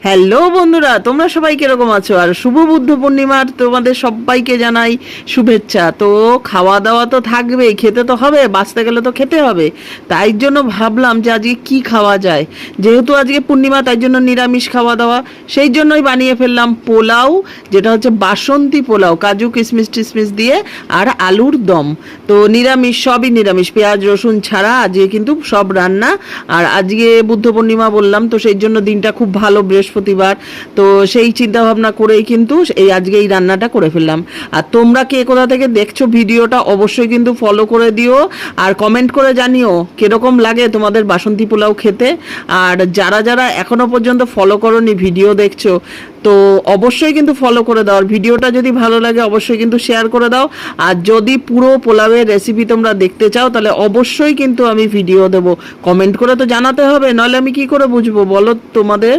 Hello বন্ধুরা, তোমরা সবাই কিরকম আছো? আর শুভ বুদ্ধ পূর্ণিমার তোমাদের সবাইকে জানাই শুভেচ্ছা। তো খাওয়া দাওয়া তো থাকবেই, খেতে তো হবে, বাঁচতে গেলে তো খেতে হবে। তাই জন্য ভাবলাম যে আজকে কি খাওয়া যায়। যেহেতু আজকে পূর্ণিমা, তাই জন্য নিরামিষ খাওয়া দাওয়া, সেই জন্যই বানিয়ে ফেললাম পোলাও, যেটা হচ্ছে বাসন্তী পোলাও, কাজু কিশমিশ টিশমিশ দিয়ে আর আলুর দম। তো নিরামিষ, সবই নিরামিষ, পেঁয়াজ রসুন ছাড়া আজকে কিন্তু সব রান্না। আর আজকে বুদ্ধ পূর্ণিমা বললাম, তো সেই জন্য দিনটা খুব ভালো, বৃহস্পতিবার। তো সেই চিন্তা ভাবনা করেই কিন্তু আজকে এই রান্নাটা করে ফেললাম। আর তোমরা কে কোথা থেকে দেখছো ভিডিওটা অবশ্যই কিন্তু ফলো করে দিও, আর কমেন্ট করে জানিও কিরকম লাগে তোমাদের বাসন্তী পোলাও খেতে। আর যারা যারা এখনো পর্যন্ত ফলো করোনি, ভিডিও দেখছো, তো অবশ্যই কিন্তু ফলো করে দাও। আর ভিডিওটা যদি ভালো লাগে অবশ্যই কিন্তু শেয়ার করে দাও। আর যদি পুরো পোলাওয়ের রেসিপি তোমরা দেখতে চাও, তাহলে অবশ্যই কিন্তু আমি ভিডিও দেবো। কমেন্ট করে তো জানাতে হবে, নইলে আমি কি করে বুঝবো বলো তোমাদের।